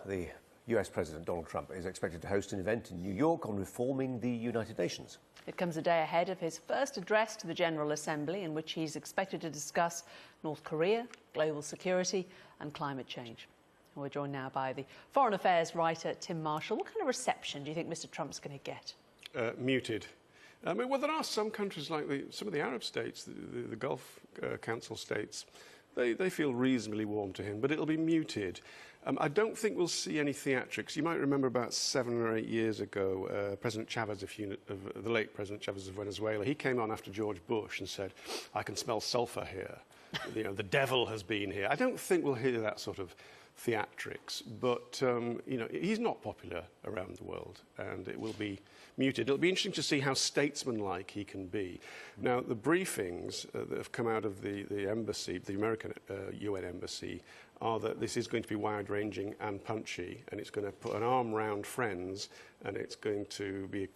the US President Donald Trump is expected to host an event in New York on reforming the United Nations. It comes a day ahead of his first address to the General Assembly, in which he's expected to discuss North Korea, global security and climate change. And we're joined now by the Foreign Affairs writer Tim Marshall. What kind of reception do you think Mr. Trump's going to get? Muted. I mean, well, there are some countries like some of the Arab states, the Gulf Council states, they feel reasonably warm to him, but it'll be muted. I don't think we'll see any theatrics. You might remember about 7 or 8 years ago, President Chavez, the late President Chavez of Venezuela, he came on after George Bush and said, "I can smell sulphur here. You know, the devil has been here." I don't think we'll hear that sort of theatrics, but you know, he's not popular around the world, and it will be muted. It'll be interesting to see how statesmanlike he can be. Now, the briefings that have come out of the embassy, the American UN embassy, are that this is going to be wide-ranging and punchy, and it's going to put an arm round friends, and it's going to be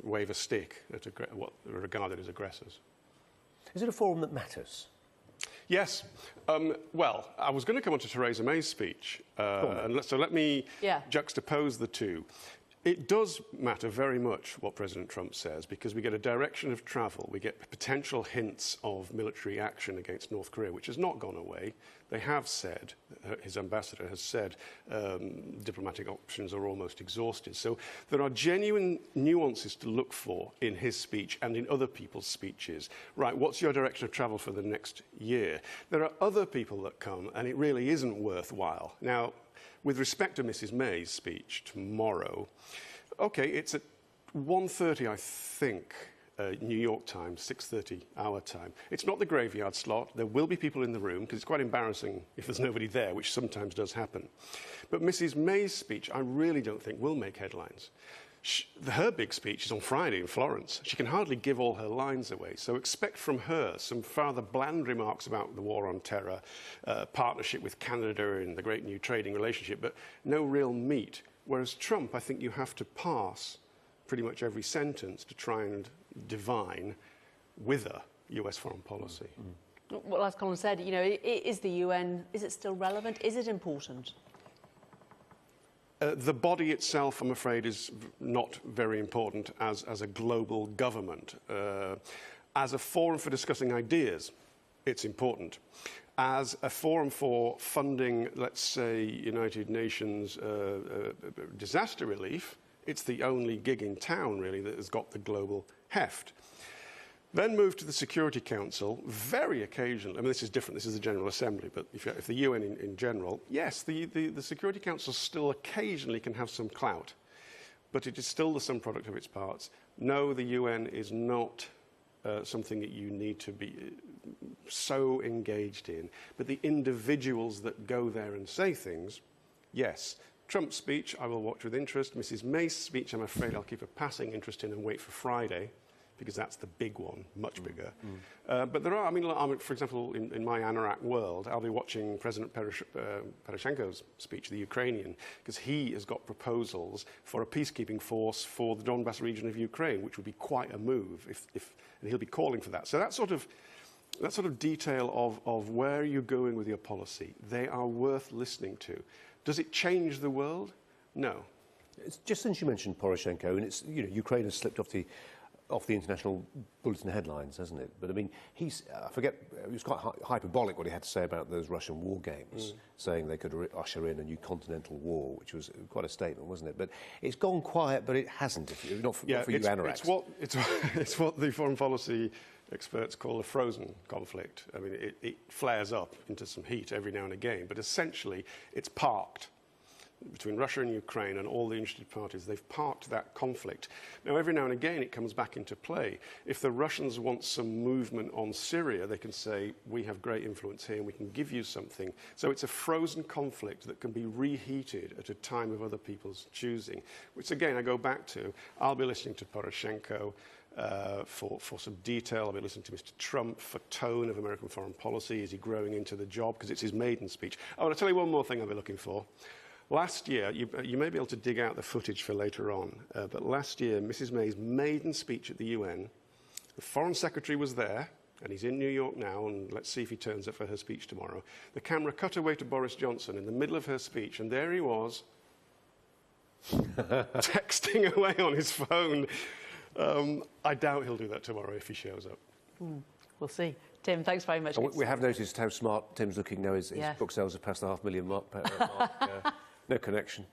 wave a stick at what are regarded as aggressors. Is it a forum that matters? Yes. Well, I was going to come on to Theresa May's speech, so let me juxtapose the two. It does matter very much what President Trump says, because we get a direction of travel, we get potential hints of military action against North Korea, which has not gone away. They have said, his ambassador has said, diplomatic options are almost exhausted. So there are genuine nuances to look for in his speech and in other people's speeches. Right, what's your direction of travel for the next year? There are other people that come, and it really isn't worthwhile. Now, with respect to Mrs. May's speech tomorrow, okay, it's at 1:30, I think, New York time, 6:30 our time. It's not the graveyard slot. There will be people in the room, because it's quite embarrassing if there's nobody there, which sometimes does happen. But Mrs. May's speech, I really don't think will make headlines. Her big speech is on Friday in Florence. She can hardly give all her lines away. So expect from her some rather bland remarks about the war on terror, partnership with Canada and the great new trading relationship, but no real meat. Whereas Trump, I think you have to parse pretty much every sentence to try and divine wither US foreign policy. Well, as Colin said, you know, is the UN, is it still relevant? Is it important? The body itself, I'm afraid, is not very important as a global government. As a forum for discussing ideas, it's important. As a forum for funding, let's say, United Nations disaster relief, it's the only gig in town, really, that has got the global heft. Then move to the Security Council, very occasionally. I mean, this is different, this is the General Assembly, but if the UN in general, yes, the Security Council still occasionally can have some clout, but it is still the sum product of its parts. No, the UN is not something that you need to be so engaged in, but the individuals that go there and say things, yes. Trump's speech, I will watch with interest. Mrs. May's speech, I'm afraid I'll keep a passing interest in and wait for Friday, because that's the big one, much bigger. But there are, I mean, for example, in my Anorak world, I'll be watching President Poroshenko's speech, the Ukrainian, because he has got proposals for a peacekeeping force for the Donbas region of Ukraine, which would be quite a move, and he'll be calling for that. So that sort of detail of where you're going with your policy, they are worth listening to. Does it change the world? No. It's just since you mentioned Poroshenko, and it's, you know, Ukraine has slipped off the international bulletin headlines, hasn't it? But I mean, I forget, it was quite hyperbolic what he had to say about those Russian war games, saying they could usher in a new continental war, which was quite a statement, wasn't it? But it's gone quiet, but it hasn't, not for you, Anorak. It's what the foreign policy experts call a frozen conflict. I mean, it flares up into some heat every now and again, but essentially it's parked. Between Russia and Ukraine and all the interested parties, they've parked that conflict. Now, every now and again, it comes back into play. If the Russians want some movement on Syria, they can say, we have great influence here and we can give you something. So it's a frozen conflict that can be reheated at a time of other people's choosing, which, again, I go back to. I'll be listening to Poroshenko for some detail. I'll be listening to Mr. Trump for tone of American foreign policy. Is he growing into the job? Because it's his maiden speech. I want to tell you one more thing I'll be looking for. Last year, you may be able to dig out the footage for later on, but last year, Mrs. May's maiden speech at the UN, the Foreign Secretary was there, and he's in New York now, and let's see if he turns up for her speech tomorrow. The camera cut away to Boris Johnson in the middle of her speech, and there he was, texting away on his phone. I doubt he'll do that tomorrow if he shows up. We'll see. Tim, thanks very much. We have noticed how smart Tim's looking now. His book sales have passed the 500,000 mark. No connection.